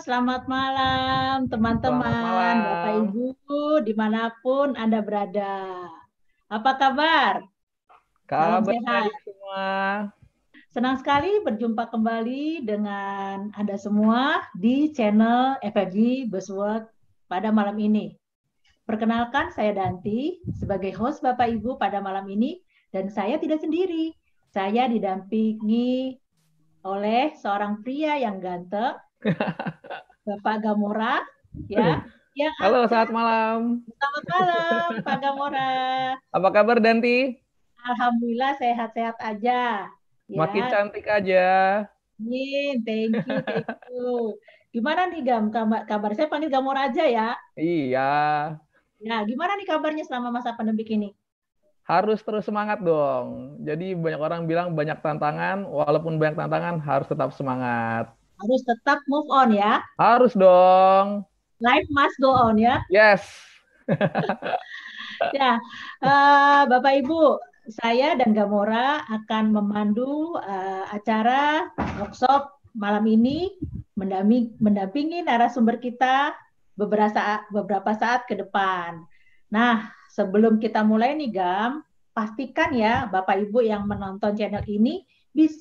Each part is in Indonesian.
selamat malam Selamat teman-teman, Bapak malam. Ibu, dimanapun Anda berada. Apa kabar? Salam Kabar sehat. baik semua. Senang sekali berjumpa kembali dengan Anda semua di channel FFG Buzzword pada malam ini. Perkenalkan, saya Danti sebagai host Bapak Ibu pada malam ini, dan saya tidak sendiri. Saya didampingi oleh seorang pria yang ganteng, Bapak Gamora, ya, yang Halo, akan. selamat malam. Selamat malam, Pak Gamora. Apa kabar Danti? Alhamdulillah sehat-sehat aja. Makin Ya, cantik aja. Amin. Thank you, thank you. Gimana nih kabar? Saya panggil Gamora aja ya. Iya, Ya, gimana nih kabarnya selama masa pandemi ini? harus terus semangat dong. Jadi banyak orang bilang banyak tantangan, walaupun banyak tantangan harus tetap semangat. Harus tetap move on ya. Harus dong. Life must go on ya. Yes. Ya, Bapak Ibu, saya dan Gamora akan memandu acara workshop malam ini mendampingi narasumber kita beberapa saat ke depan. Nah, sebelum kita mulai nih Gam, pastikan ya Bapak Ibu yang menonton channel ini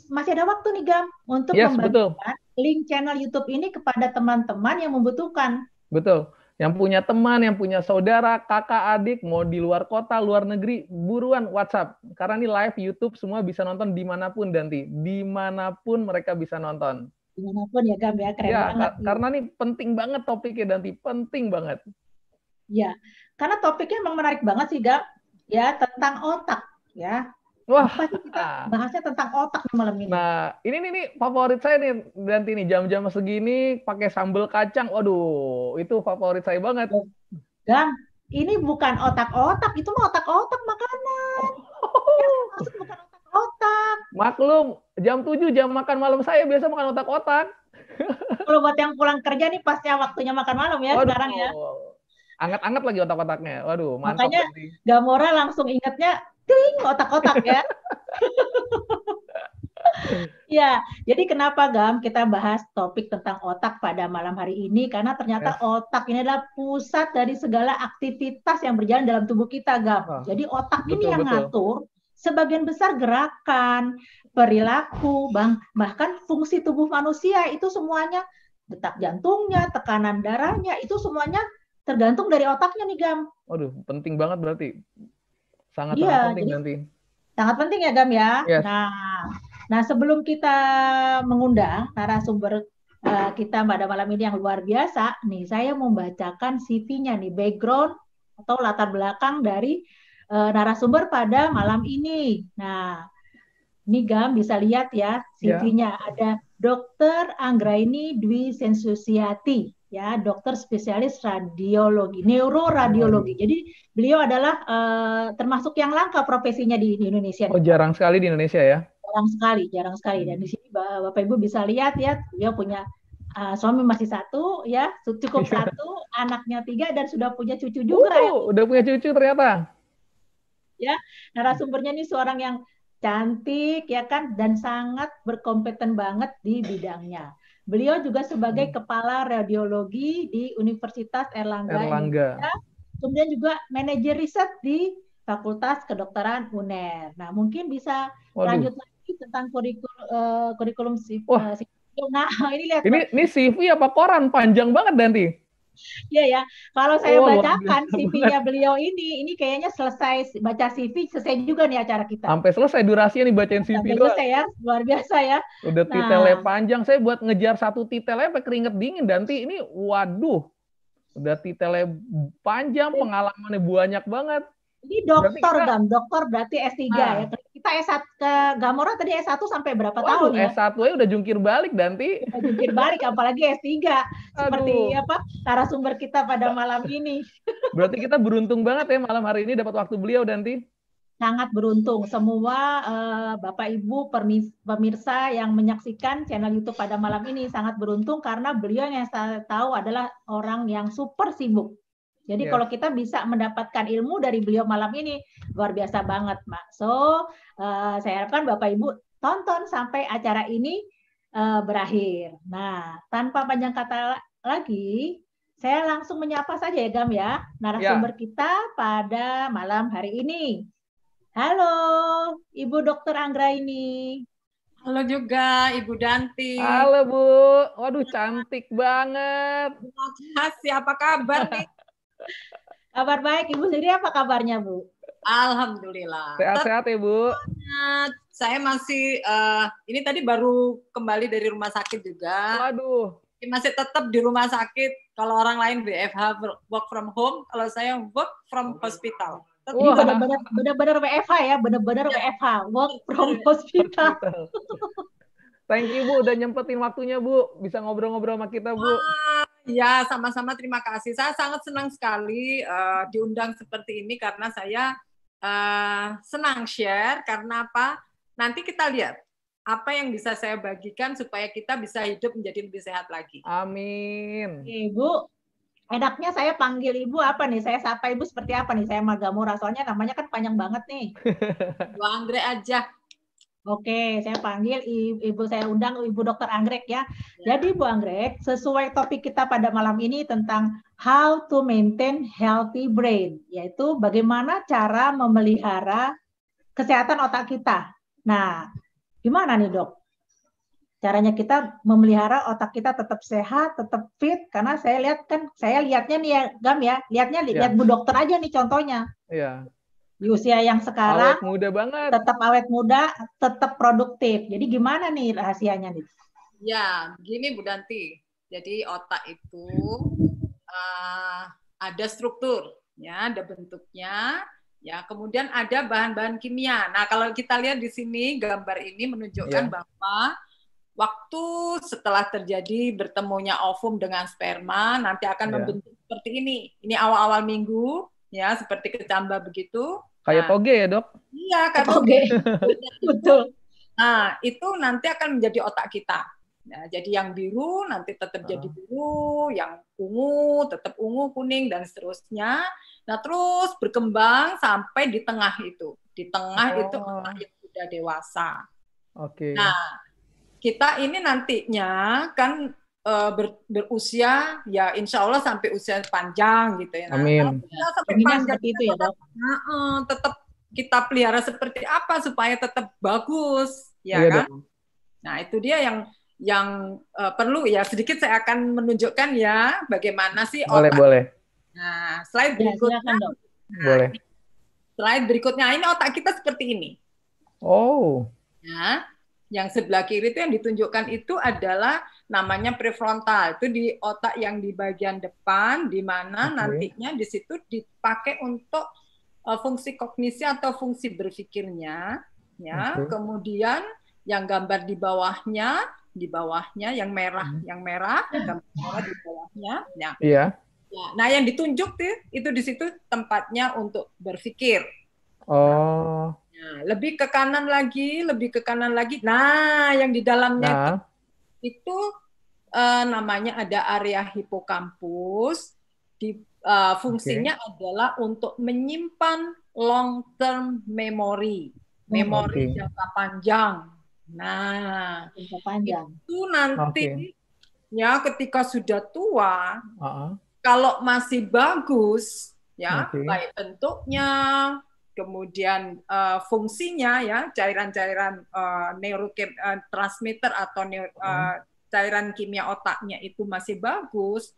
masih ada waktu nih Gam untuk Yes, betul. membagikan link channel YouTube ini kepada teman-teman yang membutuhkan. Betul. Yang punya teman, yang punya saudara, kakak, adik, mau di luar kota, luar negeri, buruan WhatsApp. Karena ini live YouTube, semua bisa nonton dimanapun, Danti. Dimanapun mereka bisa nonton. Dimanapun ya Gam ya, keren Ya, banget. karena ini penting banget topiknya, Danti. Penting banget. Ya, karena topiknya memang menarik banget sih, Gap. Ya, tentang otak. Ya, Wah, apa sih kita bahasnya tentang otak nih malam ini? nah ini nih favorit saya nih, Danti nih. Jam-jam segini pakai sambal kacang. Waduh, itu favorit saya banget. Oh, Gam, ini bukan otak-otak, itu mah otak-otak makanan. Yang saya maksud bukan otak-otak. Maklum, jam 7 jam makan malam saya biasa makan otak-otak. Kalau buat yang pulang kerja nih pasnya waktunya makan malam ya sekarang ya. Waduh, anget-anget lagi otak-otaknya. Waduh, mantap Makanya Danti. Gamora langsung ingatnya, ting, otak-otak ya. Ya, jadi kenapa Gam kita bahas topik tentang otak pada malam hari ini? Karena ternyata Yes. otak ini adalah pusat dari segala aktivitas yang berjalan dalam tubuh kita, Gam. Oh, Jadi otak ini betul yang betul. ngatur sebagian besar gerakan, perilaku, bahkan fungsi tubuh manusia itu semuanya, detak jantungnya, tekanan darahnya, itu semuanya tergantung dari otaknya nih, Gam. Waduh, penting banget berarti. Iya, Sangat-sangat penting jadi nanti. sangat penting ya, Gam ya. Yes. Nah, nah sebelum kita mengundang narasumber kita pada malam ini yang luar biasa, nih saya membacakan CV-nya nih, background atau latar belakang dari narasumber pada malam ini. Nah, ini Gam bisa lihat ya Ya. CV-nya ada Dr. Anggraini Dwi Sensusiati, ya dokter spesialis radiologi, Waduh. neuroradiologi. Jadi beliau adalah termasuk yang langka profesinya di Indonesia Oh, nih Gam. jarang sekali di Indonesia ya. Jarang sekali, jarang sekali. Dan di Hmm. sini Bapak Ibu bisa lihat ya, dia punya suami masih satu, ya cukup Iya. satu, anaknya tiga dan sudah punya cucu juga ya. Udah punya cucu ternyata. Ya, narasumbernya ini seorang yang cantik ya kan dan sangat berkompeten banget di bidangnya. Beliau juga sebagai Hmm. kepala radiologi di Universitas Erlangga Erlangga. Indonesia, kemudian juga manajer riset di Fakultas Kedokteran UNER. Nah, mungkin bisa Waduh. lanjut lagi tentang kurikulum Wah, sipil. Nah, ini lihat ini CV apa koran? Panjang banget Danti. ya ya. Kalau saya Oh, luar bacakan biasa banget. CV-nya beliau ini kayaknya selesai baca CV selesai juga nih acara kita. Sampai selesai durasinya nih bacain CV Sampai doang. selesai ya, luar biasa ya. Udah titelnya Nah, panjang. Saya buat ngejar satu titelnya sampai keringet dingin. Danti ini, waduh. Udah titelnya panjang, pengalamannya banyak banget. ini Berarti dokter kita, Gam, dokter berarti S3 ya. nah, Kita S1 ke Gamora tadi S1 sampai berapa waduh, tahun ya? S1 aja udah jungkir balik, Danti. Kita jungkir balik apalagi S3 seperti Aduh, apa narasumber kita pada malam ini. berarti kita beruntung banget ya malam hari ini dapat waktu beliau, Danti. Sangat beruntung semua Bapak Ibu pemirsa yang menyaksikan channel YouTube pada malam ini sangat beruntung karena beliau yang saya tahu adalah orang yang super sibuk. Jadi Yes. kalau kita bisa mendapatkan ilmu dari beliau malam ini luar biasa banget, Mak. So, saya harapkan Bapak Ibu tonton sampai acara ini berakhir. Nah, tanpa panjang kata lagi, saya langsung menyapa saja ya Gam ya, narasumber kita pada malam hari ini. Halo, Ibu Dr. Anggraini. Halo juga Ibu Danti. Halo Bu, waduh cantik banget. Terima kasih, apa kabar nih? Kabar baik, Ibu sendiri apa kabarnya Bu? Alhamdulillah. Sehat-sehat ya Bu. Saya masih, ini tadi baru kembali dari rumah sakit juga. Waduh. Masih tetap di rumah sakit. Kalau orang lain WFH, work from home, kalau saya work from hospital. Ini benar-benar WFH ya, benar-benar WFH, work from hospital. Thank you Bu, udah nyempetin waktunya Bu, bisa ngobrol-ngobrol sama kita Bu. Ya, sama-sama terima kasih. Saya sangat senang sekali diundang seperti ini karena saya senang share. Karena apa? Nanti kita lihat apa yang bisa saya bagikan supaya kita bisa hidup menjadi lebih sehat lagi. Amin. Ibu, enaknya saya panggil Ibu apa nih? Saya sapa Ibu seperti apa nih? Saya Magamura, soalnya namanya kan panjang banget nih. Bu Anggrek aja. Oke, saya panggil Ibu, saya undang Ibu Dr. Anggrek ya. Jadi Bu Anggrek, sesuai topik kita pada malam ini tentang how to maintain healthy brain, yaitu bagaimana cara memelihara kesehatan otak kita. Nah, gimana nih Dok? Caranya kita memelihara otak kita tetap sehat, tetap fit, karena saya lihatnya nih ya Gam ya, lihat Bu Dokter aja nih contohnya. Iya. Di usia yang sekarang, awet muda banget. Tetap awet muda, tetap produktif. Jadi gimana nih rahasianya nih? Ya, begini Bu Danti. Jadi otak itu ada struktur, ya, ada bentuknya, ya. Kemudian ada bahan-bahan kimia. Nah, kalau kita lihat di sini gambar ini menunjukkan bahwa waktu setelah terjadi bertemunya ovum dengan sperma nanti akan membentuk seperti ini. Ini awal-awal minggu. Ya, seperti kecambah begitu. Kayak toge ya, Dok? Iya, kayak toge. Betul. Nah, itu nanti akan menjadi otak kita. Nah, jadi yang biru nanti tetap jadi biru, yang ungu tetap ungu, kuning, dan seterusnya. Nah, terus berkembang sampai di tengah itu. Di tengah itu otak yang sudah dewasa. Oke. Nah, kita ini nantinya kan berusia ya insya Allah sampai usia panjang gitu ya. Nah, amin. Sampai panjang itu ya Dok. Tetap kita pelihara seperti apa supaya tetap bagus ya kan. Dok. Nah itu dia yang perlu ya, sedikit saya akan menunjukkan ya bagaimana sih otak. Boleh. Nah slide berikutnya. Boleh. Slide berikutnya ini otak kita seperti ini. Oh. Nah, yang sebelah kiri itu yang ditunjukkan itu adalah namanya prefrontal. Itu di otak yang di bagian depan, di mana nantinya di situ dipakai untuk fungsi kognisi atau fungsi berpikirnya. Ya. Kemudian yang gambar di bawahnya yang merah, gambar merah di bawahnya. Ya. Iya. Nah, yang ditunjuk itu di situ tempatnya untuk berpikir. Oh. Nah, lebih ke kanan lagi. Nah, yang di dalamnya itu namanya ada area hipokampus. Fungsinya adalah untuk menyimpan long term memory, memori jangka panjang. Nah, jangka panjang. Itu nanti ya ketika sudah tua, kalau masih bagus, ya baik bentuknya. Kemudian fungsinya ya cairan-cairan neurotransmitter atau cairan kimia otaknya itu masih bagus,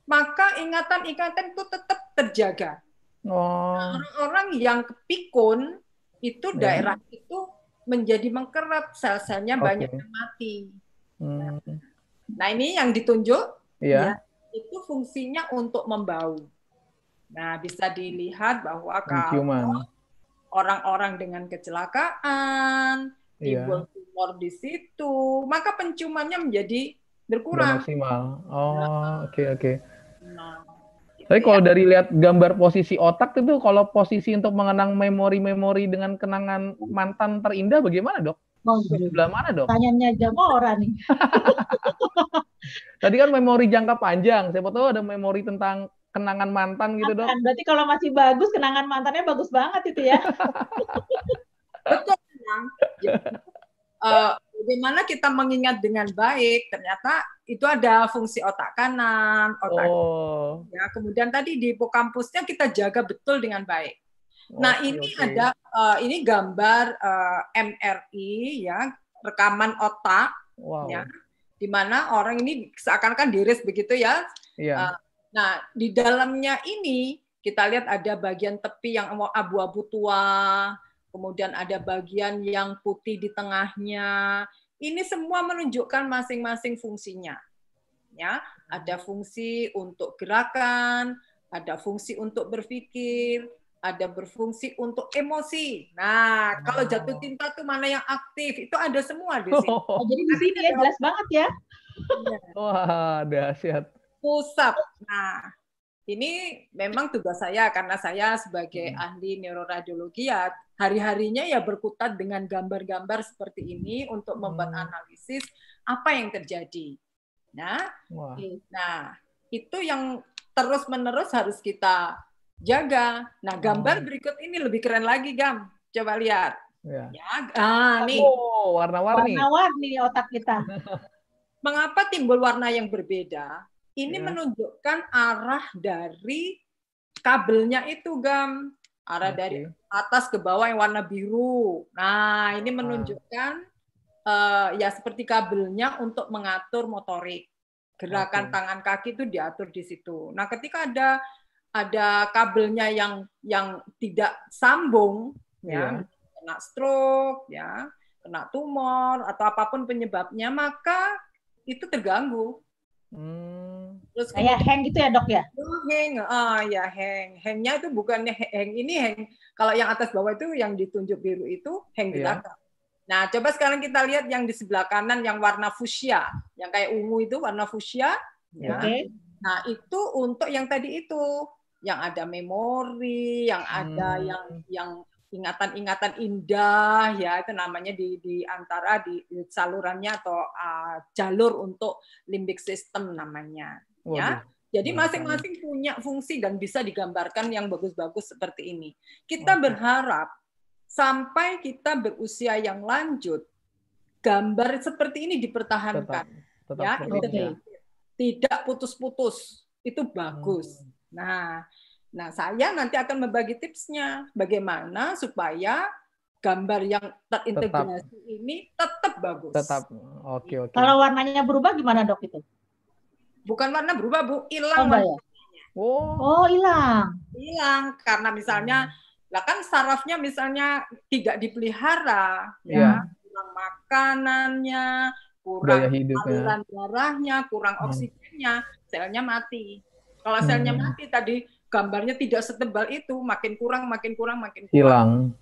maka ingatan-ingatan itu tetap terjaga. Orang-orang yang kepikun itu daerah itu menjadi mengkerap, sel-selnya banyak yang mati. Nah ini yang ditunjuk, ya, itu fungsinya untuk membau. Nah bisa dilihat bahwa kalau orang-orang dengan kecelakaan, timbul tumor di situ, maka penciumannya menjadi berkurang. Maksimal. Oke. Tapi kalau dari lihat gambar posisi otak itu, kalau posisi untuk mengenang memori-memori dengan kenangan mantan terindah bagaimana, Dok? Di sebelah mana, Dok? Tanyanya Jamora nih. Tadi kan memori jangka panjang, siapa tahu ada memori tentang kenangan mantan gitu, Dok. Berarti kalau masih bagus, kenangan mantannya bagus banget itu ya. Betul, bagaimana kita mengingat dengan baik, ternyata itu ada fungsi otak kanan, otak kiri, ya. Kemudian tadi di hipokampusnya kita jaga betul dengan baik. Nah, ini ada ini gambar MRI, ya, rekaman otak, ya, di mana orang ini seakan-akan diiris begitu ya. Nah, di dalamnya ini kita lihat ada bagian tepi yang abu-abu tua, kemudian ada bagian yang putih di tengahnya. Ini semua menunjukkan masing-masing fungsinya. Ya, ada fungsi untuk gerakan, ada fungsi untuk berpikir, ada berfungsi untuk emosi. Nah, kalau jatuh cinta tuh mana yang aktif? Itu ada semua di sini. Jadi di sini ya jelas banget ya. Wah, dahsyat. Pusat. Nah, ini memang tugas saya karena saya sebagai ahli neuroradiologi ya hari-harinya ya berkutat dengan gambar-gambar seperti ini untuk membuat analisis apa yang terjadi. Nah, itu yang terus-menerus harus kita jaga. Nah, gambar berikut ini lebih keren lagi, Gam. Coba lihat. Ya. Nih. Warna-warni. Warna-warni otak kita. Mengapa timbul warna yang berbeda? Ini menunjukkan arah dari kabelnya itu, Gam. Arah dari atas ke bawah yang warna biru. Nah, ini menunjukkan ya seperti kabelnya untuk mengatur motorik. Gerakan tangan kaki itu diatur di situ. Nah, ketika ada kabelnya yang tidak sambung, ya, kena stroke, ya, kena tumor atau apapun penyebabnya, maka itu terganggu. Terus kayak hang gitu ya, Dok ya? Hang, ya hang. Hangnya itu bukannya hang ini hang. Kalau yang atas bawah itu yang ditunjuk biru itu hang di belakang. Nah, coba sekarang kita lihat yang di sebelah kanan yang warna fuchsia, yang kayak ungu itu warna fuchsia. Ya. Nah, itu untuk yang tadi itu. Yang ada memori, yang ada yang ingatan-ingatan indah, ya itu namanya di antara di salurannya atau jalur untuk limbic system namanya, ya. Jadi masing-masing punya fungsi dan bisa digambarkan yang bagus-bagus seperti ini. Kita berharap sampai kita berusia yang lanjut, gambar seperti ini dipertahankan, ya. Tidak putus-putus, itu bagus. Nah, saya nanti akan membagi tipsnya bagaimana supaya gambar yang terintegrasi ini tetap bagus. Oke. Kalau warnanya berubah gimana, Dok, itu? Bukan warna berubah, Bu, hilang. Hilang. Hilang karena misalnya kan sarafnya misalnya tidak dipelihara, ya, kurang makanannya, kurang aliran darahnya, kurang oksigennya, selnya mati. Kalau selnya mati tadi gambarnya tidak setebal itu, makin kurang. Hilang.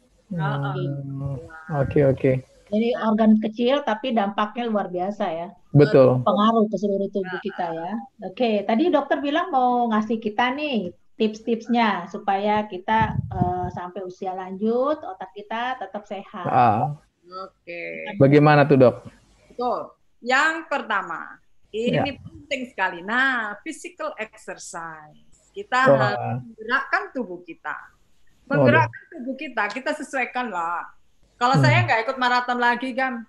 Oke. Jadi organ kecil tapi dampaknya luar biasa ya. Betul. Pengaruh ke seluruh tubuh kita ya. Oke, tadi dokter bilang mau ngasih kita nih tips-tipsnya supaya kita sampai usia lanjut otak kita tetap sehat. Oke. Bagaimana tuh, Dok? Betul. Yang pertama, ini penting sekali. Nah, physical exercise. Kita harus menggerakkan tubuh kita. Menggerakkan tubuh kita sesuaikan lah. Kalau saya nggak ikut maraton lagi, Gam.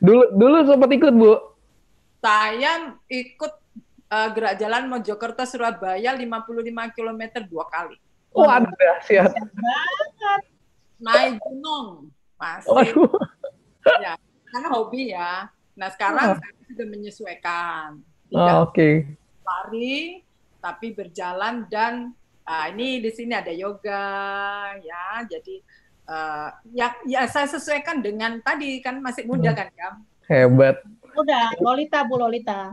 Dulu sempat ikut, Bu. Saya ikut gerak jalan Mojokerto Surabaya 55 km 2 kali. Ada dahsyat. Naik gunung. Ya, karena hobi ya. Nah, sekarang saya sudah menyesuaikan. Lari, tapi berjalan dan ini di sini ada yoga, ya. Jadi ya saya sesuaikan dengan tadi kan masih muda kan, Kam? Hebat. Udah, Bu Lolita.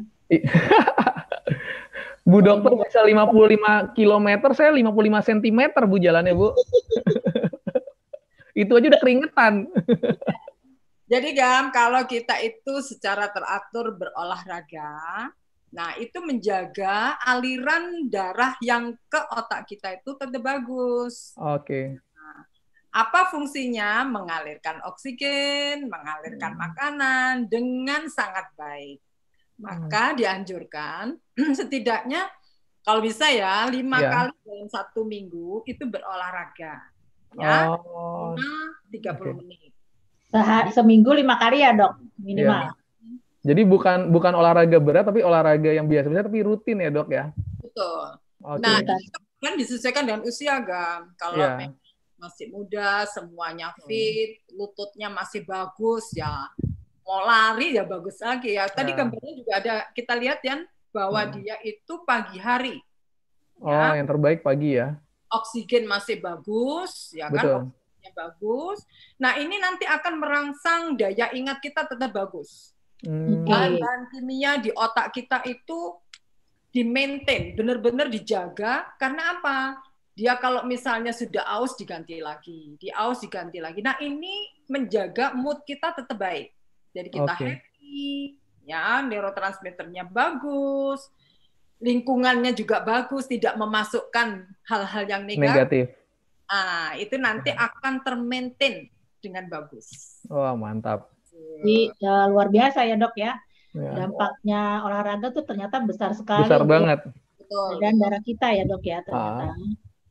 Bu dokter bisa 55 km, saya 55 cm, Bu, jalannya, Bu. Itu aja udah keringetan. Jadi, Gam, kalau kita itu secara teratur berolahraga, nah itu menjaga aliran darah yang ke otak kita itu tetap bagus. Oke. Nah, apa fungsinya? Mengalirkan oksigen, mengalirkan makanan dengan sangat baik. Maka dianjurkan setidaknya kalau bisa ya 5 kali dalam 1 minggu itu berolahraga. Ya, 30 menit. Seminggu 5 kali ya dok minimal. Ya. Jadi bukan olahraga berat tapi olahraga yang biasa-biasa tapi rutin ya dok ya. Betul. Okay. Nah itu kan disesuaikan dengan usia Gam. Kalau masih muda, semuanya fit, lututnya masih bagus ya, mau lari ya bagus lagi ya. Tadi gambarnya juga ada kita lihat ya bahwa dia itu pagi hari. Oh, yang terbaik pagi ya. Oksigen masih bagus, ya kan? Oksigennya bagus. Nah ini nanti akan merangsang daya ingat kita tetap bagus. Bahan kimia di otak kita itu di-maintain, benar-benar dijaga. Karena apa? Dia kalau misalnya sudah aus diganti lagi, diganti lagi. Nah ini menjaga mood kita tetap baik. Jadi kita happy, ya neurotransmitternya bagus, lingkungannya juga bagus, tidak memasukkan hal-hal yang negatif. Ah itu nanti akan termaintain dengan bagus. Wah mantap. Jadi luar biasa ya dok ya. Dampaknya olahraga tuh ternyata besar sekali. Besar banget. Dan darah kita ya dok ya ternyata.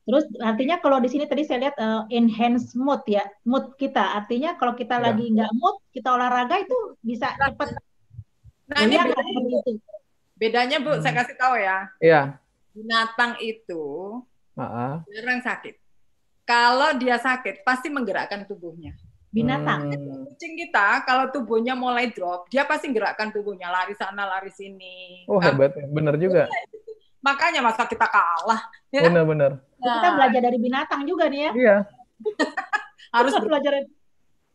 Terus artinya kalau di sini tadi saya lihat enhance mood ya, mood kita. Artinya kalau kita lagi nggak mood, kita olahraga itu bisa cepat. Nah ini bedanya Bu, saya kasih tahu ya. Iya. Binatang itu jarang sakit. Kalau dia sakit, pasti menggerakkan tubuhnya. Binatang. Kucing kita kalau tubuhnya mulai drop, dia pasti gerakkan tubuhnya, lari sana, lari sini. Oh hebat, bener juga. Makanya masa kita kalah. Ya? Bener-bener. Nah, kita belajar dari binatang juga nih ya. Iya. Harus belajar.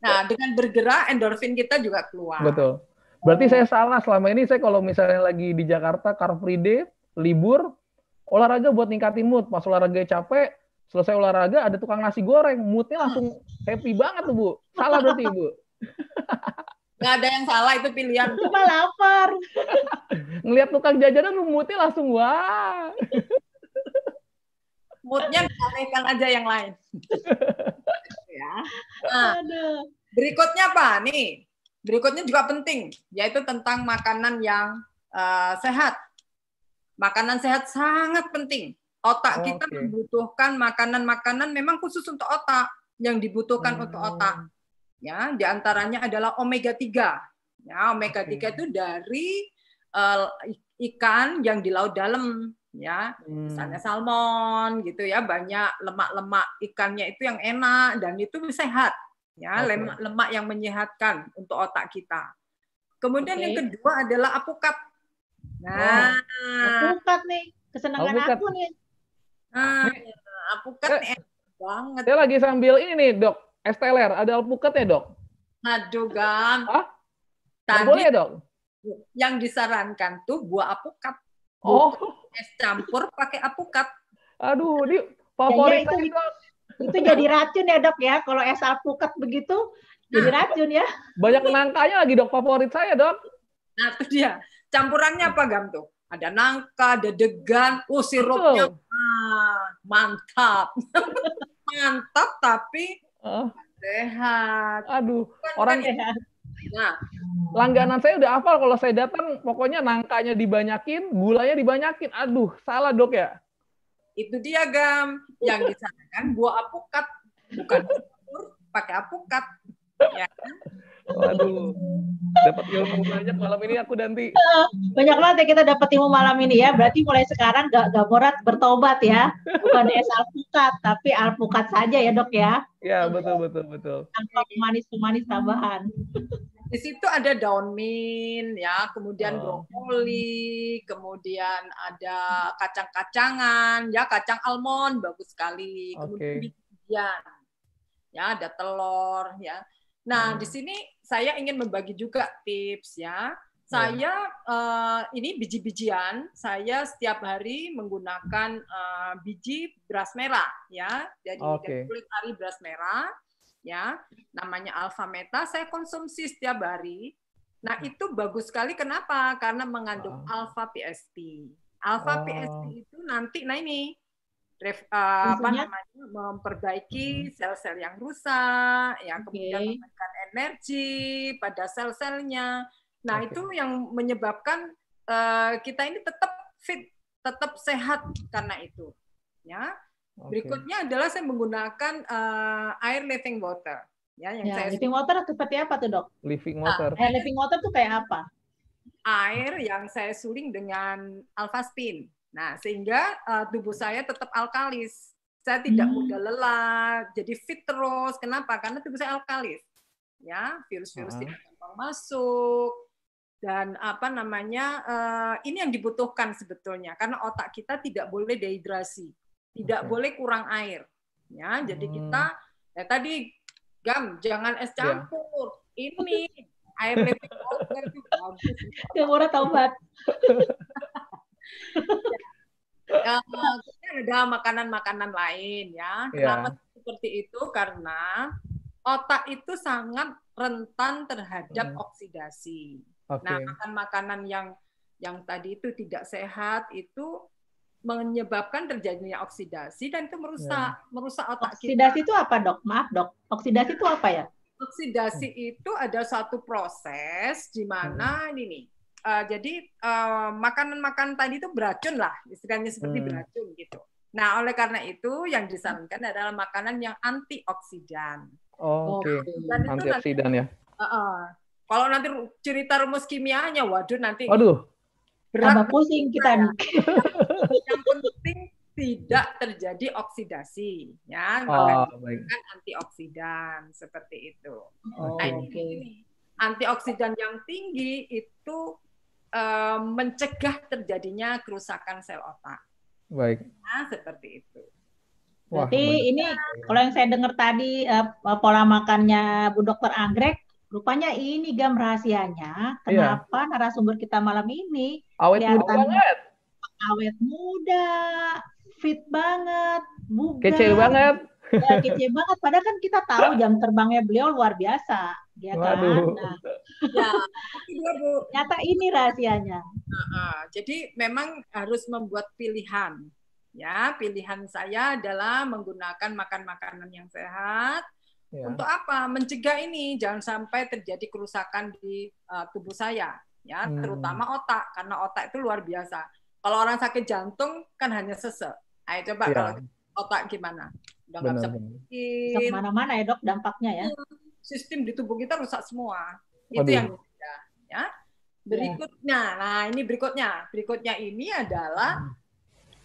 Nah, dengan bergerak, endorfin kita juga keluar. Betul. Berarti saya salah selama ini. Saya kalau misalnya lagi di Jakarta, Car Free Day, libur, olahraga buat ningkatin mood. Pas olahraga capek, selesai olahraga ada tukang nasi goreng, moodnya langsung happy banget tuh Bu. Salah berarti Bu. Nggak ada yang salah, itu pilihan. Cuma lapar. Ngelihat tukang jajanan moodnya langsung wah. Moodnya dialihkan aja yang lain. Ya. Nah, berikutnya apa nih? Berikutnya juga penting, yaitu tentang makanan yang sehat. Makanan sehat sangat penting. Otak kita membutuhkan makanan-makanan memang khusus untuk otak, yang dibutuhkan untuk otak. Ya, diantaranya adalah omega 3. Ya, omega 3 itu dari ikan yang di laut dalam, ya. Misalnya salmon gitu ya, banyak lemak-lemak ikannya itu yang enak dan itu sehat. Ya, lemak-lemak yang menyehatkan untuk otak kita. Kemudian yang kedua adalah apukat. Nah, apukat nih, kesenangan aku nih. Nah, apukat enak banget. Saya lagi sambil ini nih, Dok. Es teler, ada alpukat ya, Dok? Aduh, Gam. Hah? Tadi boleh, Dok? Yang disarankan tuh buah apukat. Es campur pakai apukat. Aduh, ini favorit ya, itu jadi racun ya, Dok ya. Kalau es alpukat begitu, jadi racun ya. Banyak nangkanya lagi, Dok. Favorit saya, Dok. Nah, itu dia. Campurannya apa, Gam, tuh? Ada nangka, ada degan, sirupnya mantap. Mantap, tapi sehat. Aduh, orang sehat. Nah, langganan saya udah hafal kalau saya datang, pokoknya nangkanya dibanyakin, gulanya dibanyakin. Aduh, salah Dok ya? Itu dia, Gam. Yang disarankan buah apukat. Bukan pakai apukat. Ya. Waduh, dapat ilmu banyak malam ini aku Danti. Banyak banget ya kita dapat ilmu malam ini ya. Berarti mulai sekarang gak morat bertobat ya. Bukan es alpukat, tapi alpukat saja ya Dok ya. Ya betul. Tanpa pemanis tambahan. Di situ ada daun mint ya, kemudian brokoli, kemudian ada kacang-kacangan, ya kacang almond bagus sekali. Kemudian bijian, ya ada telur ya. Nah, di sini saya ingin membagi juga tips ya. Saya ini biji-bijian, saya setiap hari menggunakan biji beras merah ya, dari kulit ari beras merah ya. Namanya alpha meta, saya konsumsi setiap hari. Nah, itu bagus sekali kenapa? Karena mengandung alpha PST. Alpha PST itu nanti ini memperbaiki sel-sel yang rusak, ya kemudian memberikan energi pada sel-selnya. Nah itu yang menyebabkan kita ini tetap fit, tetap sehat karena itu. Ya. Berikutnya adalah saya menggunakan air living water. Ya, yang Ya, saya living water seperti apa tuh, Dok? Living water. Living water tuh kayak apa? air yang saya suling dengan alfaspin. Nah, sehingga tubuh saya tetap alkalis. Saya tidak mudah lelah, jadi fit terus. Kenapa? Karena tubuh saya alkalis. Ya, virus-virus tidak gampang masuk. Dan apa namanya? Ini yang dibutuhkan sebetulnya, karena otak kita tidak boleh dehidrasi, tidak boleh kurang air. Ya, jadi kita tadi jangan es campur. Ini air living water itu bagus. Yang murah taubat. Kemudian ada makanan-makanan lain ya. Kenapa seperti itu? Karena otak itu sangat rentan terhadap oksidasi. Nah, makan makanan yang tadi itu tidak sehat itu menyebabkan terjadinya oksidasi dan itu merusak otak kita. Oksidasi itu apa, Dok? Maaf, Dok. Oksidasi itu apa ya? Oksidasi itu ada satu proses di mana ini nih. Jadi makanan-makanan tadi itu beracun lah, istilahnya seperti beracun gitu. Nah, oleh karena itu yang disarankan adalah makanan yang antioksidan. Oke. Antioksidan ya. Kalau nanti cerita rumus kimianya, waduh nanti. Berat pusing kita nih. Yang penting tidak terjadi oksidasi, ya. Menggunakan antioksidan seperti itu. Ini antioksidan yang tinggi itu mencegah terjadinya kerusakan sel otak. Baik. Nah, seperti itu. Berarti ini kalau yang saya dengar tadi pola makannya Bu Dokter Anggrek, rupanya ini rahasianya kenapa narasumber kita malam ini awet muda banget. Awet muda, fit banget, bugar. Kece banget. Ya, kece banget. Padahal kan kita tahu jam terbangnya beliau luar biasa, ya kan? Nah, nyata ini rahasianya. Jadi memang harus membuat pilihan. Ya, pilihan saya adalah menggunakan makan-makanan yang sehat. Untuk apa? Mencegah ini jangan sampai terjadi kerusakan di tubuh saya, ya, terutama otak, karena otak itu luar biasa. Kalau orang sakit jantung kan hanya sesek. Ayo coba kalau otak gimana? Udah nggak bisa bisa kemana-mana ya, Dok, dampaknya ya. Sistem di tubuh kita rusak semua. Itu yang beda, ya. Berikutnya, nah ini berikutnya. Berikutnya ini adalah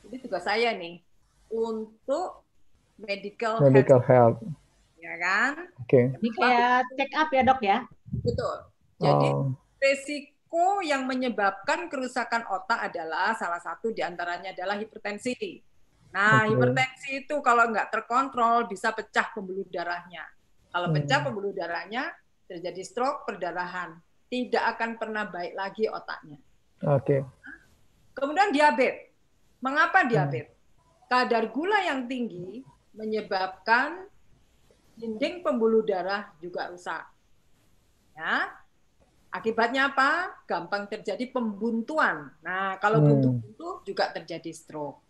ini tugas saya nih untuk medical health. Ya kan? Ini kayak check up ya, Dok ya? Betul. Jadi resiko yang menyebabkan kerusakan otak adalah salah satu diantaranya adalah hipertensi. Nah, hipertensi itu kalau nggak terkontrol bisa pecah pembuluh darahnya. Kalau pecah pembuluh darahnya terjadi stroke, perdarahan. Tidak akan pernah baik lagi otaknya. Kemudian diabetes. Mengapa diabetes? Kadar gula yang tinggi menyebabkan dinding pembuluh darah juga rusak. Ya. Akibatnya apa? Gampang terjadi pembuntuan. Nah, kalau buntu-buntu juga terjadi stroke.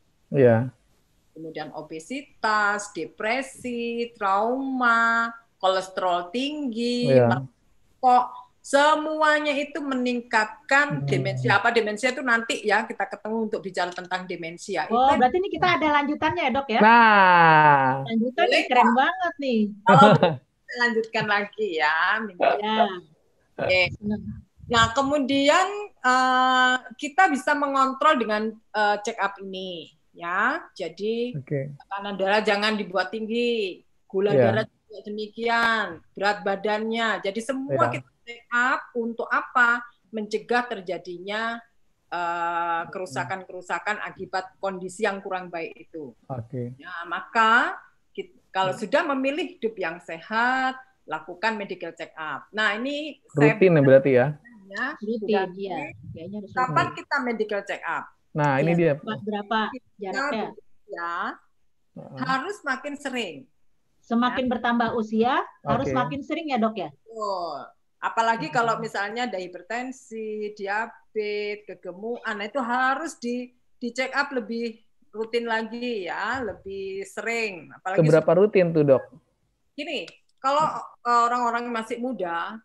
Kemudian obesitas, depresi, trauma, kolesterol tinggi, merokok, semuanya itu meningkatkan demensia. Apa demensia itu nanti ya kita ketemu untuk bicara tentang demensia. Oh, berarti ini kita ada lanjutannya ya, Dok ya? Nah, lanjutannya keren banget nih. Lanjutkan lagi ya. Nah, kemudian kita bisa mengontrol dengan check up ini, ya. Jadi tekanan darah jangan dibuat tinggi, gula darah juga demikian, berat badannya. Jadi semua kita check up untuk apa? Mencegah terjadinya kerusakan-kerusakan akibat kondisi yang kurang baik itu. Ya, maka kalau sudah memilih hidup yang sehat, lakukan medical check up. Nah, ini rutin ya berarti ya? Rutin, iya. Kapan kita medical check up? Nah, ini dia. Berapa jaraknya? Ya, harus makin sering. Semakin bertambah usia, harus makin sering ya, Dok ya? Apalagi kalau misalnya ada hipertensi, diabetes, kegemukan, nah itu harus di check up lebih rutin lagi ya, lebih sering. Apalagi seberapa rutin tuh, Dok? Gini, kalau orang-orang masih muda,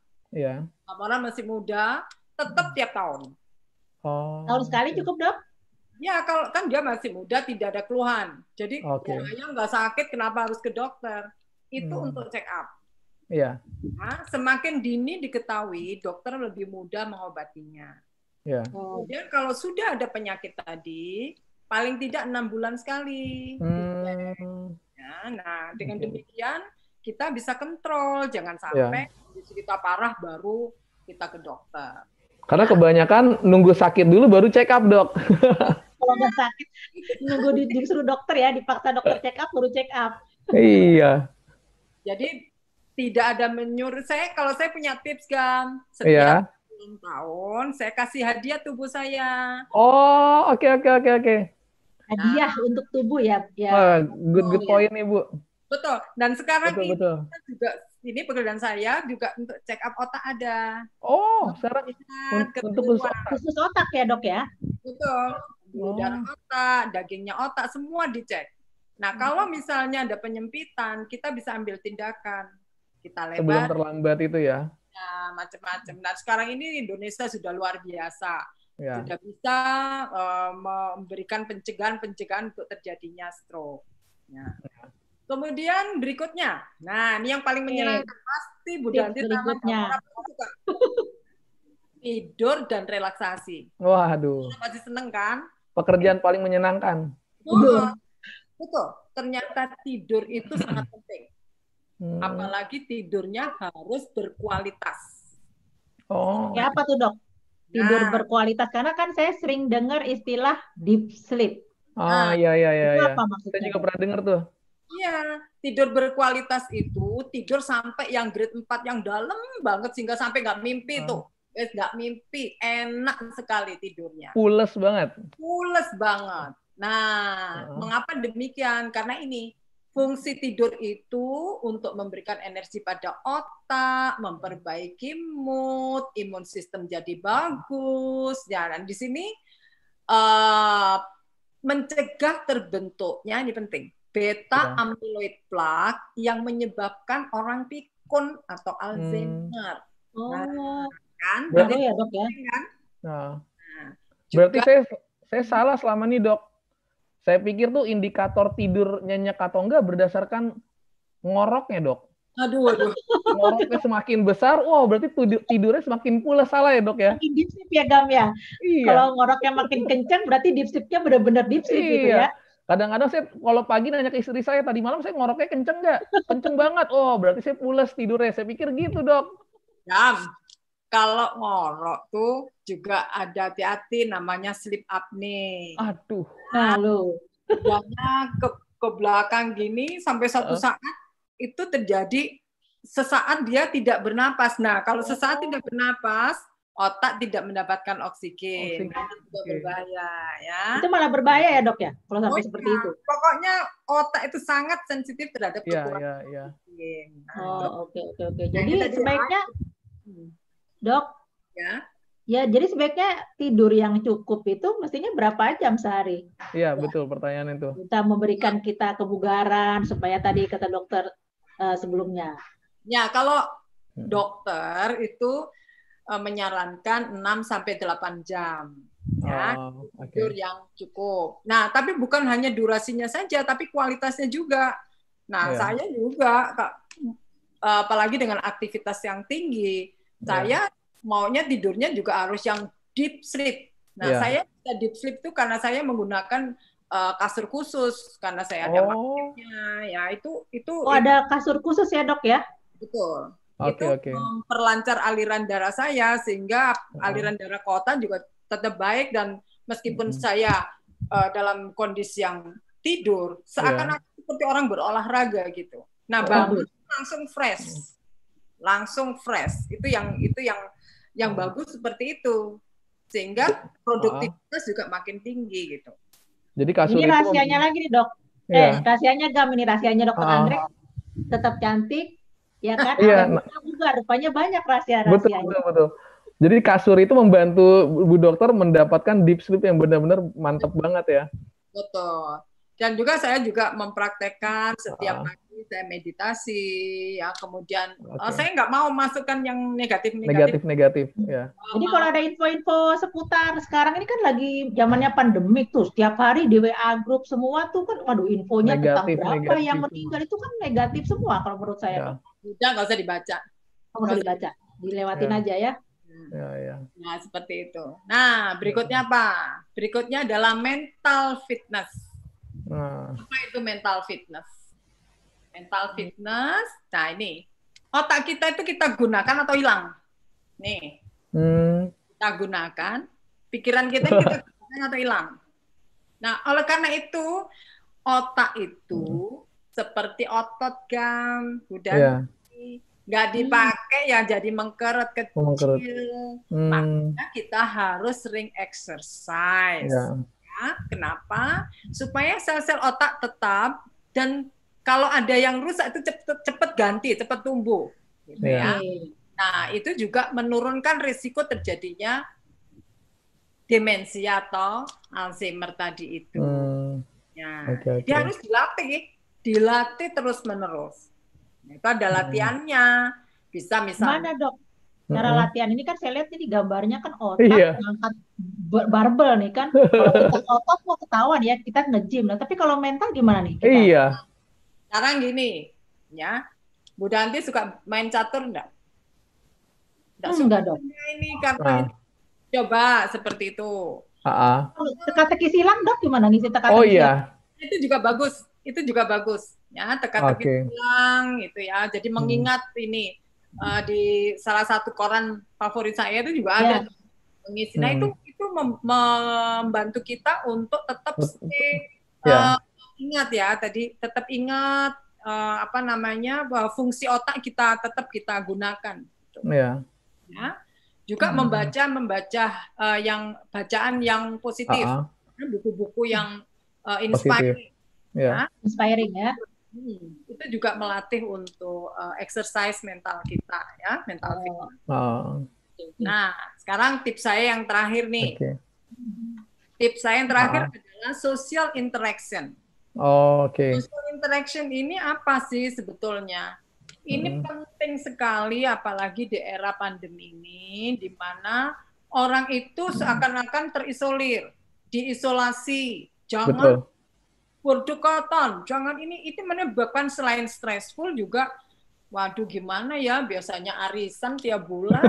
orang masih muda, tetap tiap tahun. Tahun sekali cukup, Dok? Ya, kalau kan dia masih muda, tidak ada keluhan. Jadi, yang nggak sakit, kenapa harus ke dokter? Itu untuk check up. Iya. Nah, semakin dini diketahui, dokter lebih mudah mengobatinya. Iya. Kemudian kalau sudah ada penyakit tadi, paling tidak 6 bulan sekali. Ya, nah, dengan demikian kita bisa kontrol, jangan sampai kita parah baru kita ke dokter. Karena kebanyakan nunggu sakit dulu baru check up, Dok. Kalau nggak sakit, nunggu disuruh dokter ya, dipaksa dokter check up, baru check up. Iya. Jadi tidak ada menyuruh. Kalau saya punya tips, Gam. Setiap tahun saya kasih hadiah tubuh saya. Oh, oke. Hadiah untuk tubuh ya. Good point nih, Bu. Betul. Dan sekarang betul. juga ini pekerjaan saya juga untuk check up otak ada. Oh, sekarang untuk khusus otak ya, Dok ya? Betul. Darah otak, dagingnya otak, semua dicek. Nah, kalau misalnya ada penyempitan, kita bisa ambil tindakan. Kita lebar. Sebelum terlambat itu ya? Ya, macam-macam. Nah, sekarang ini Indonesia sudah luar biasa. Ya. Sudah bisa memberikan pencegahan untuk terjadinya stroke. Ya. Kemudian berikutnya, nah ini yang paling menyenangkan pasti Bu Danti berikutnya. Tidur dan relaksasi. Waduh. Pasti seneng kan? Pekerjaan paling menyenangkan. Betul. Ternyata tidur itu sangat penting. Apalagi tidurnya harus berkualitas. Oh. Ya apa tuh, Dok? Tidur berkualitas, karena kan saya sering dengar istilah deep sleep. Iya. Itu apa maksudnya? Saya juga pernah dengar tuh. Iya, tidur berkualitas itu tidur sampai yang grade 4 yang dalam banget sehingga sampai nggak mimpi tuh. Nggak mimpi, enak sekali tidurnya. Pules banget. Nah, mengapa demikian? Karena ini fungsi tidur itu untuk memberikan energi pada otak, memperbaiki mood, imun sistem jadi bagus. Ya, dan di sini mencegah terbentuknya, ini penting, beta amyloid plaque yang menyebabkan orang pikun atau Alzheimer. Kan? Berarti ya, Dok ya. Berarti saya salah selama ini, Dok. Saya pikir tuh indikator tidur nyenyak atau enggak berdasarkan ngoroknya, Dok. Aduh. Ngoroknya semakin besar, berarti tidurnya semakin pulas. Salah ya, Dok ya? Makin deep sleep ya, Gam ya? Iya. Kalau ngoroknya makin kencang, berarti deep sleep-nya benar-benar deep sleep gitu ya? Kadang-kadang saya kalau pagi nanya ke istri saya, tadi malam saya ngoroknya kenceng nggak? Kenceng banget. Berarti saya pulas tidurnya. Saya pikir gitu, Dok. Kalau ngorok tuh juga ada hati-hati, namanya sleep apnea. Aduh. Banyak ke belakang gini sampai satu saat itu terjadi, sesaat dia tidak bernapas. Nah, kalau sesaat tidak bernapas, otak tidak mendapatkan oksigen. Itu berbahaya ya. Itu malah berbahaya ya, Dok ya? Kalau sampai seperti itu. Pokoknya otak itu sangat sensitif terhadap kekurangan oksigen. Oke. Jadi sebaiknya Dok, ya jadi sebaiknya tidur yang cukup itu mestinya berapa jam sehari? Iya, betul pertanyaan itu. Kita memberikan kita kebugaran supaya tadi kata dokter sebelumnya. Ya, kalau dokter itu menyarankan 6-8 jam. Tidur yang cukup. Nah, tapi bukan hanya durasinya saja, tapi kualitasnya juga. Nah, saya juga, apalagi dengan aktivitas yang tinggi, saya maunya tidurnya juga harus yang deep sleep. Nah, saya bisa deep sleep itu karena saya menggunakan kasur khusus, karena saya ada magnetnya. Ya, itu ada kasur khusus ya, Dok ya? Betul. Itu memperlancar aliran darah saya sehingga aliran darah ke otak juga tetap baik, dan meskipun saya dalam kondisi yang tidur seakan-akan seperti orang berolahraga gitu. Nah, bagus langsung fresh. Itu yang bagus seperti itu. Sehingga produktivitas juga makin tinggi gitu. Jadi kasur ini rahasianya lagi nih, Dok. Rahasianya Gam, ini rahasianya Dokter Andre tetap cantik. Ya kan? Juga rupanya banyak rahasia-rahasianya. Betul. Jadi kasur itu membantu Bu Dokter mendapatkan deep sleep yang benar-benar mantap banget ya. Betul. Dan juga saya juga mempraktekkan setiap pagi saya meditasi, ya. Kemudian saya nggak mau masukkan yang negatif, ya. Jadi kalau ada info-info seputar sekarang ini kan lagi zamannya pandemik tuh, setiap hari di WA grup semua tuh kan, waduh infonya tentang berapa yang meninggal itu kan negatif semua kalau menurut saya. Ya. Udah nggak usah dibaca. Nggak usah dibaca, dilewatin aja ya. Ya. Nah seperti itu. Nah berikutnya apa? Berikutnya adalah mental fitness. Apa itu mental fitness? Mental fitness, nah ini otak kita itu kita gunakan atau hilang? Nih, kita gunakan, pikiran kita gunakan atau hilang? Nah, oleh karena itu otak itu seperti otot gam, udah nggak dipakai ya jadi mengkeret kecil. Makanya kita harus sering exercise. Kenapa? Supaya sel-sel otak tetap, dan kalau ada yang rusak itu cepat ganti, cepat tumbuh. Gitu ya. Nah, itu juga menurunkan risiko terjadinya demensia atau Alzheimer tadi itu. Dia harus dilatih terus-menerus. Itu ada latihannya. Bisa misalnya. Mana dok? Cara latihan ini kan saya lihat ini gambarnya kan otak ngangkat barbel nih kan. Kalau kita otot mau ketahuan ya kita nge-gym. Nah, tapi kalau mental gimana nih? Iya. Sekarang gini, ya. Bu Danti suka main catur enggak? Enggak dok. Ini karena coba seperti itu. Teka-teki silang dok gimana ngisi teka-teki? Oh iya. Itu juga bagus. Itu juga bagus. Ya, teka-teki silang itu ya. Jadi mengingat ini. Di salah satu koran favorit saya itu juga ada mengisi. Nah itu membantu kita untuk tetap ingat ya tadi, tetap ingat bahwa fungsi otak kita tetap kita gunakan. Gitu. Ya. Juga membaca yang bacaan yang positif, buku-buku yang inspiring. Inspiring ya. Itu juga melatih untuk exercise mental kita ya, mental fitness. Nah, sekarang tips saya yang terakhir nih. Tips saya yang terakhir adalah social interaction. Social interaction ini apa sih sebetulnya? Ini penting sekali apalagi di era pandemi ini di mana orang itu seakan-akan terisolir, diisolasi. Jangan berdekatan, jangan ini itu menyebabkan selain stressful juga, waduh gimana ya, biasanya arisan tiap bulan,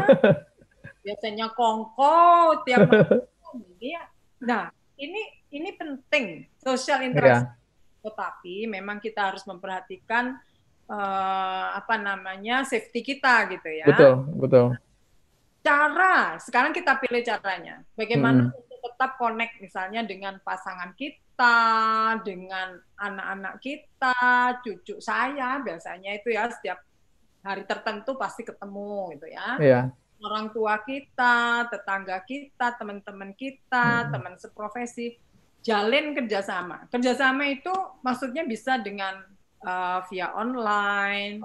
biasanya kongko tiap malam, ya. Nah ini penting social interaction, tetapi memang kita harus memperhatikan safety kita gitu ya. Betul. Cara sekarang kita pilih caranya, bagaimana untuk tetap connect misalnya dengan pasangan kita, dengan anak-anak kita, cucu saya biasanya itu ya setiap hari tertentu pasti ketemu gitu ya. Orang tua kita, tetangga kita, teman-teman kita, teman seprofesi, jalin kerjasama. Kerjasama itu maksudnya bisa dengan via online,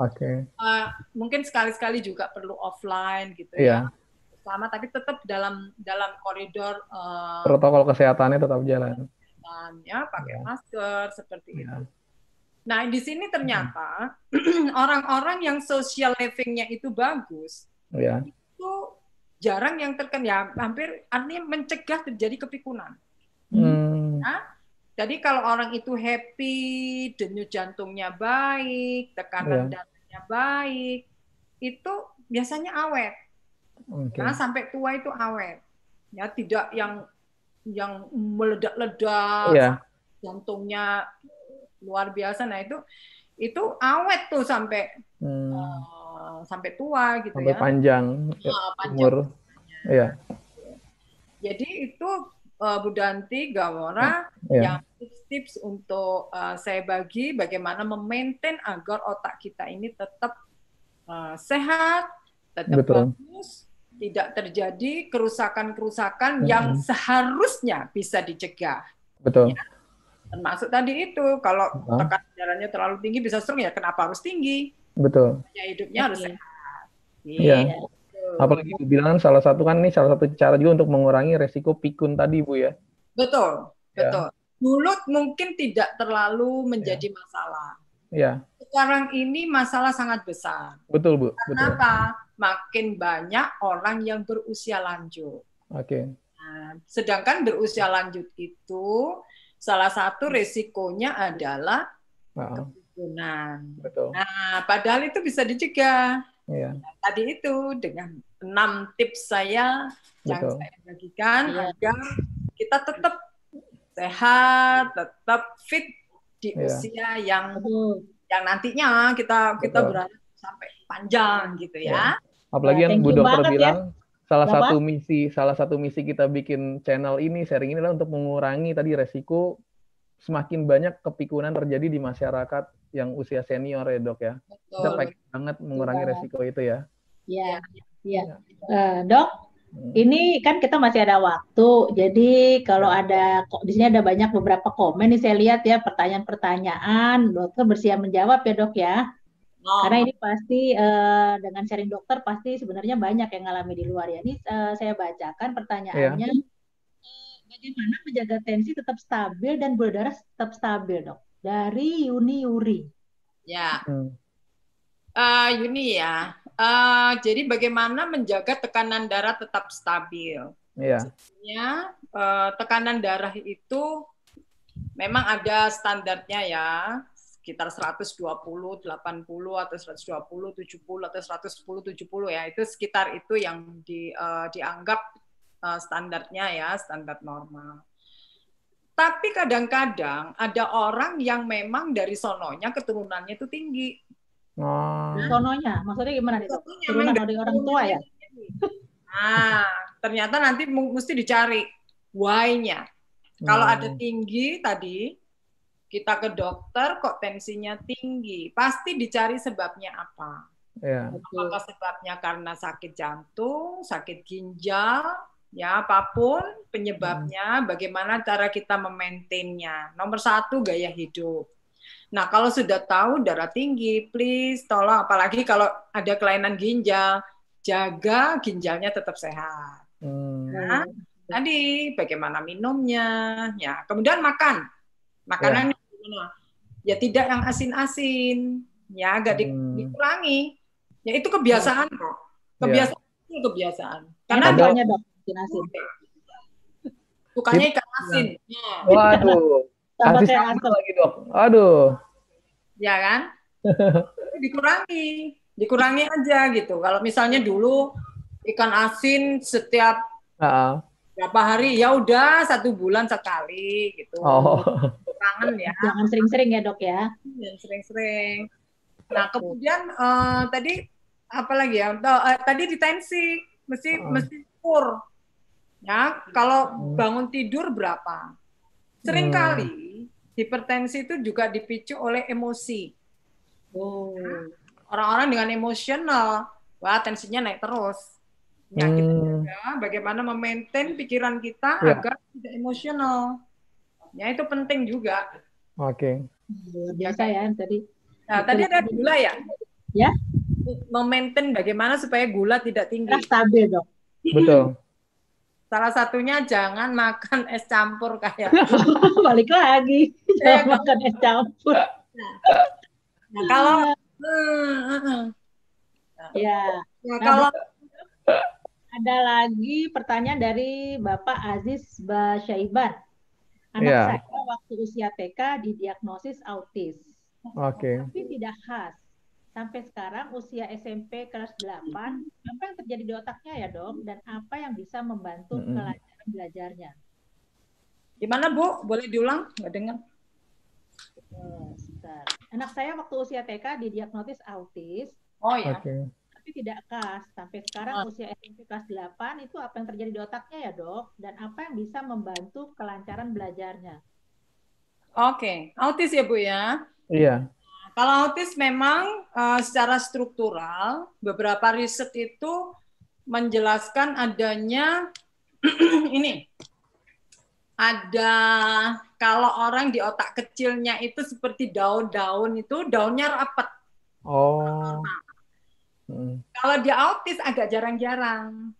mungkin sekali-sekali juga perlu offline gitu ya. Selama tapi tetap dalam koridor protokol kesehatannya tetap jalan. Ya, pakai masker seperti itu. Nah, di sini ternyata orang-orang yang social living-nya itu bagus, itu jarang yang terkena, ya, hampir artinya mencegah terjadi kepikunan. Jadi kalau orang itu happy, denyut jantungnya baik, tekanan darahnya baik, itu biasanya awet. Nah, sampai tua itu awet. Ya, tidak yang meledak-ledak, jantungnya luar biasa. Nah itu awet tuh sampai tua gitu sampai ya. Panjang umur. Iya. Jadi itu Bu Danti Gawora yang tips untuk saya bagi bagaimana memaintain agar otak kita ini tetap sehat, tetap bagus. Tidak terjadi kerusakan-kerusakan yang seharusnya bisa dicegah. Betul. Ya. Termasuk tadi itu, kalau tekanan darahnya terlalu tinggi bisa stroke, ya kenapa harus tinggi? Betul. Ya hidupnya harus sehat. Iya. Apalagi Bu bilang salah satu cara juga untuk mengurangi resiko pikun tadi Bu ya. Betul. Dulu mungkin tidak terlalu menjadi masalah. Ya. Sekarang ini masalah sangat besar. Betul, Bu. Kenapa? Makin banyak orang yang berusia lanjut. Oke. Nah, sedangkan berusia lanjut itu salah satu resikonya adalah kepikiran. Betul. Nah, padahal itu bisa dicegah. Iya. Tadi itu dengan 6 tips saya yang saya bagikan agar kita tetap sehat, tetap fit di usia yang nantinya kita berharap sampai panjang gitu ya. Apalagi yang Bu Dokter bilang salah satu misi kita bikin channel ini, sharing ini adalah untuk mengurangi tadi resiko semakin banyak kepikunan terjadi di masyarakat yang usia senior ya, Dok ya. Betul. Kita pengen banget mengurangi resiko itu ya. Iya. Dok, ini kan kita masih ada waktu, jadi kalau ada di sini ada beberapa komen nih saya lihat ya, pertanyaan-pertanyaan, dokter bersiap menjawab ya Dok ya. Karena ini pasti dengan sharing dokter pasti sebenarnya banyak yang ngalami di luar ya. Ini saya bacakan pertanyaannya. Bagaimana menjaga tensi tetap stabil dan gula darah tetap stabil, Dok? Dari Yuni Yuri. Ya. Yuni ya. Jadi bagaimana menjaga tekanan darah tetap stabil? Iya. Sebenarnya tekanan darah itu memang ada standarnya ya, sekitar 120, 80 atau 120, 70 atau 110, 70 ya. Itu sekitar itu yang dianggap standarnya ya, standar normal. Tapi kadang-kadang ada orang yang memang dari sononya keturunannya itu tinggi. Sononya, maksudnya gimana nih Dok? Turunan dari orang tua ya? Nah, ternyata nanti mesti dicari why-nya. Kalau ada tinggi tadi, kita ke dokter kok tensinya tinggi, pasti dicari sebabnya apa. Apakah sebabnya karena sakit jantung, sakit ginjal, ya apapun penyebabnya, bagaimana cara kita memaintainnya. Nomor 1, gaya hidup. Nah, kalau sudah tahu darah tinggi, please tolong, apalagi kalau ada kelainan ginjal, jaga ginjalnya tetap sehat. Nah, tadi bagaimana minumnya, ya. Kemudian makanan ya tidak yang asin-asin, ya agak dikurangi. Ya itu kebiasaan kok. Kebiasaan. Karena banyak Dok. Asin. Sukanya ikan asin. Waduh. Kasih sambal lagi Dok. Aduh. Ya kan? Dikurangi aja gitu. Kalau misalnya dulu ikan asin setiap berapa hari, ya udah 1 bulan sekali gitu. Kangen ya. Jangan sering-sering ya Dok ya. Jangan sering-sering. Nah kemudian tadi apa lagi ya? Tadi di tensi mesti ukur. Ya, kalau bangun tidur berapa? Seringkali hipertensi itu juga dipicu oleh emosi. Orang-orang dengan emosional, wah tensinya naik terus. Ya, kita juga bagaimana memaintain pikiran kita agar tidak emosional. Ya, itu penting juga. Oke. Biasa ya tadi. Nah, tadi ada gula ya? Ya. Memaintain bagaimana supaya gula tidak tinggi. Stabil, Dok. Betul. Salah satunya jangan makan es campur kayak balik lagi jangan makan es campur. Nah, kalau kalau ada lagi pertanyaan dari Bapak Aziz Basyaiban. Anak saya waktu usia TK didiagnosis autis. Tapi tidak khas. Sampai sekarang usia SMP kelas 8, apa yang terjadi di otaknya ya Dok? Dan apa yang bisa membantu kelancaran belajarnya? Gimana Bu? Boleh diulang? Nggak dengar. Anak saya waktu usia TK didiagnosis autis. Tapi tidak khas. Sampai sekarang usia SMP kelas 8, itu apa yang terjadi di otaknya ya Dok? Dan apa yang bisa membantu kelancaran belajarnya? Autis ya Bu ya? Iya. Kalau autis memang secara struktural, beberapa riset itu menjelaskan adanya ini. Ada kalau orang di otak kecilnya itu seperti daun-daun itu daunnya rapat. Kalau dia autis agak jarang-jarang.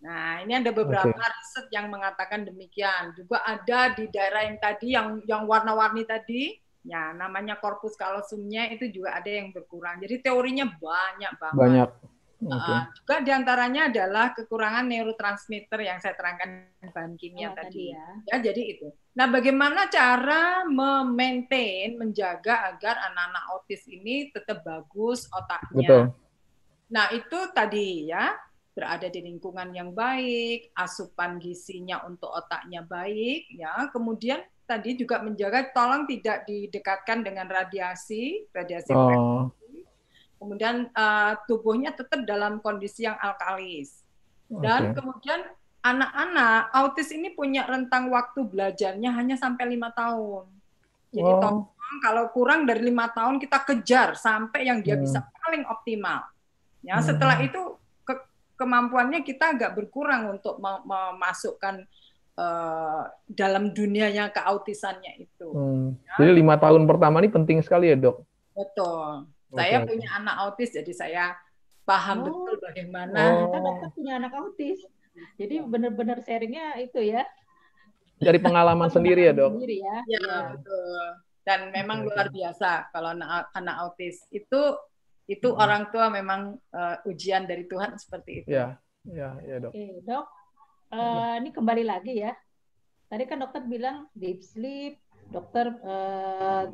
Nah, ini ada beberapa riset yang mengatakan demikian. Juga ada di daerah yang tadi yang warna-warni tadi, ya namanya korpus kalsiumnya itu juga ada yang berkurang. Jadi teorinya banyak banget. Banyak. Juga diantaranya adalah kekurangan neurotransmitter yang saya terangkan bahan kimia tadi. Ya, jadi itu. Nah, bagaimana cara menjaga agar anak-anak autis ini tetap bagus otaknya? Betul. Nah, itu tadi ya, berada di lingkungan yang baik, asupan gizinya untuk otaknya baik, ya. Kemudian tadi juga menjaga, tolong tidak didekatkan dengan radiasi frekuensi. Kemudian tubuhnya tetap dalam kondisi yang alkalis. Dan kemudian anak-anak autis ini punya rentang waktu belajarnya hanya sampai 5 tahun. Jadi tolong kalau kurang dari 5 tahun kita kejar sampai yang dia bisa paling optimal. Ya, setelah itu kemampuannya kita agak berkurang untuk memasukkan dalam dunianya keautisannya itu. Ya. Jadi 5 tahun pertama ini penting sekali ya, Dok? Betul. Saya punya anak autis, jadi saya paham betul bagaimana. Kita dokter punya anak autis, jadi benar-benar sharingnya itu ya. Dari pengalaman sendiri ya, Dok? Sendiri ya. Ya, betul. Dan memang luar biasa kalau anak autis itu orang tua memang ujian dari Tuhan seperti itu. Ya, Dok. Oke, Dok. Ini kembali lagi ya. Tadi kan dokter bilang deep sleep, dokter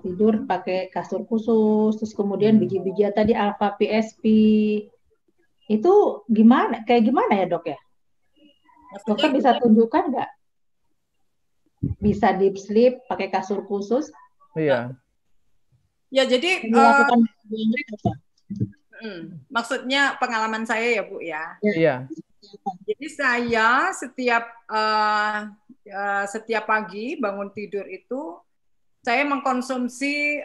tidur pakai kasur khusus, terus kemudian biji-bijian tadi alpha PSP. Itu gimana? Kayak gimana ya, Dok ya? Dokter bisa tunjukkan nggak? Bisa deep sleep pakai kasur khusus? Iya. Ya, jadi maksudnya pengalaman saya ya, Bu ya. Iya. Jadi saya setiap pagi bangun tidur itu saya mengkonsumsi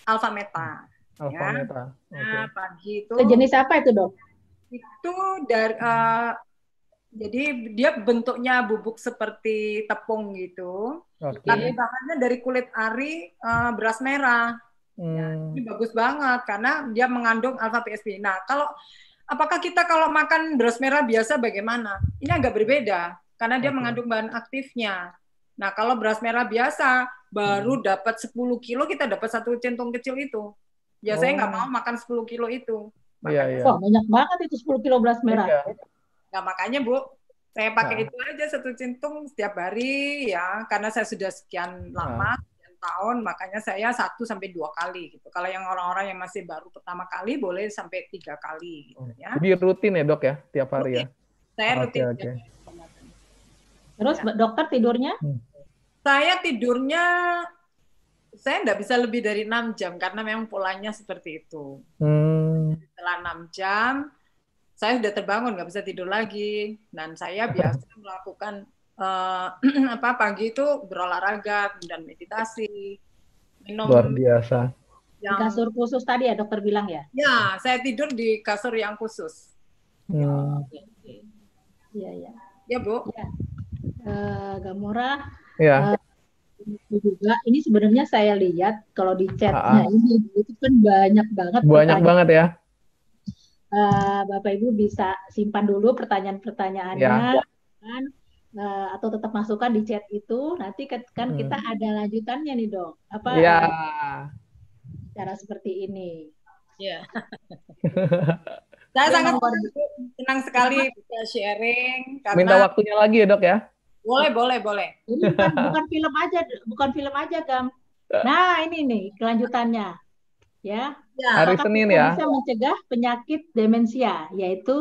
alpha meta. Alpha meta. Nah, pagi itu. Sejenis apa itu, Dok? Itu dari jadi dia bentuknya bubuk seperti tepung gitu. Tapi bahannya dari kulit ari beras merah. Ya, ini bagus banget karena dia mengandung alpha PSP. Nah, apakah kita kalau makan beras merah biasa bagaimana? Ini agak berbeda karena dia mengandung bahan aktifnya. Nah, kalau beras merah biasa baru dapat 10 kilo, kita dapat 1 centong kecil itu. Ya, saya nggak mau makan 10 kilo itu. Iya. Wah, banyak banget itu 10 kilo beras merah. Nah, makanya Bu, saya pakai itu aja 1 centong setiap hari ya, karena saya sudah sekian lama. Tahun, makanya saya 1-2 kali gitu. Kalau yang orang-orang yang masih baru pertama kali boleh sampai 3 kali gitu ya. Jadi rutin ya, Dok ya, tiap hari ya. Saya rutin. Terus dokter tidurnya? Saya tidurnya saya nggak bisa lebih dari 6 jam karena memang polanya seperti itu. Setelah 6 jam saya sudah terbangun, nggak bisa tidur lagi, dan saya biasa melakukan pagi itu berolahraga dan meditasi, minum. Luar biasa. Di kasur khusus tadi ya dokter bilang ya? Ya, saya tidur di kasur yang khusus. Iya. Ya, Bu. Ya. Gamora. Ya. Juga ini sebenarnya saya lihat kalau di chatnya ini itu kan banyak banget. Banyak banget ya. Bapak Ibu bisa simpan dulu pertanyaan-pertanyaannya, kan? Atau tetap masukkan di chat itu, nanti kan kita ada lanjutannya nih, Dok. Cara seperti ini. Ya. Saya sangat senang sekali bisa sharing. Karena... Minta waktunya lagi ya, Dok ya? Boleh. Ini bukan film aja, Gam. Nah, ini nih kelanjutannya. Ya. Hari Senin ya. Bisa mencegah penyakit demensia, yaitu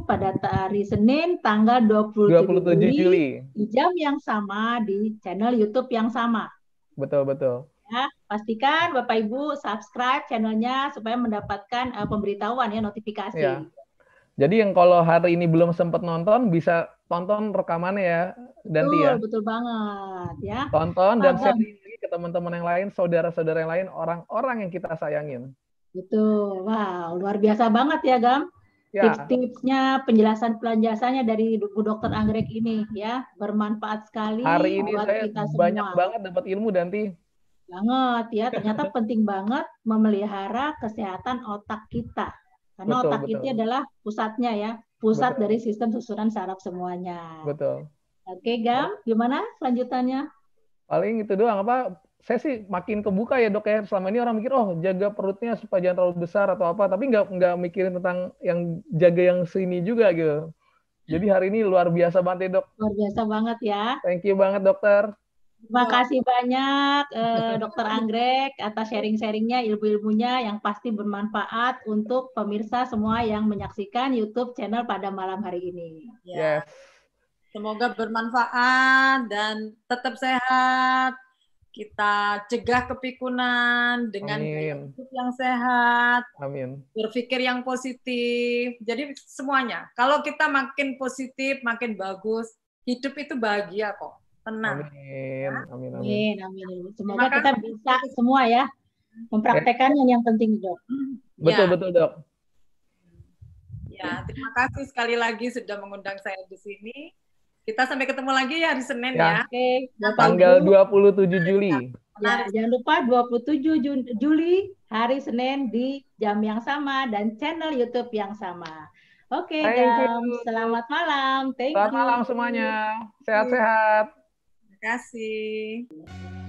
pada hari Senin tanggal 27 Juli di jam yang sama di channel YouTube yang sama. Betul. Ya, pastikan Bapak Ibu subscribe channelnya supaya mendapatkan pemberitahuan ya, notifikasi. Ya. Jadi yang kalau hari ini belum sempat nonton bisa tonton rekamannya ya, Danti ya. Betul banget ya. Tonton dan share lagi ke teman-teman yang lain, saudara-saudara yang lain, orang-orang yang kita sayangin. Betul. Wow, luar biasa banget ya, Gam. Ya. Tips-tipsnya, penjelasan-penjelasannya dari Bu Dokter Anggrek ini ya, bermanfaat sekali. Hari ini buat saya kita banyak semua. banget dapat ilmu, Danti. Banget ya, ternyata penting banget memelihara kesehatan otak kita. Karena otak kita adalah pusatnya ya. pusat Betul. dari sistem susunan saraf semuanya. Betul. Oke, Gam, gimana selanjutannya? Paling itu doang. Saya sih makin kebuka ya dok ya. Selama ini orang mikir, oh jaga perutnya supaya jangan terlalu besar atau apa, tapi nggak mikirin tentang yang jaga yang sini juga gitu. Jadi hari ini luar biasa banget ya dok. Luar biasa banget ya. Thank you banget dokter. Terima kasih banyak Dokter Anggrek atas sharing-sharingnya, ilmu-ilmunya yang pasti bermanfaat untuk pemirsa semua yang menyaksikan YouTube channel pada malam hari ini. Ya. Yes. Semoga bermanfaat dan tetap sehat. Kita cegah kepikunan dengan gaya hidup yang sehat. Amin. Berpikir yang positif. Jadi semuanya. Kalau kita makin positif, makin bagus, hidup itu bahagia kok. Tenang. Amin. Amin. Amin. Amin. Semoga kita bisa semua ya mempraktekkan yang penting dok. Betul dok. Ya, terima kasih sekali lagi sudah mengundang saya di sini. Kita sampai ketemu lagi ya hari Senin ya. Oke. Tanggal 27 Juli. Ya, jangan lupa 27 Juli hari Senin di jam yang sama dan channel YouTube yang sama. Oke, Gam. Selamat malam. Thank you. Selamat malam semuanya. Sehat-sehat. Terima kasih.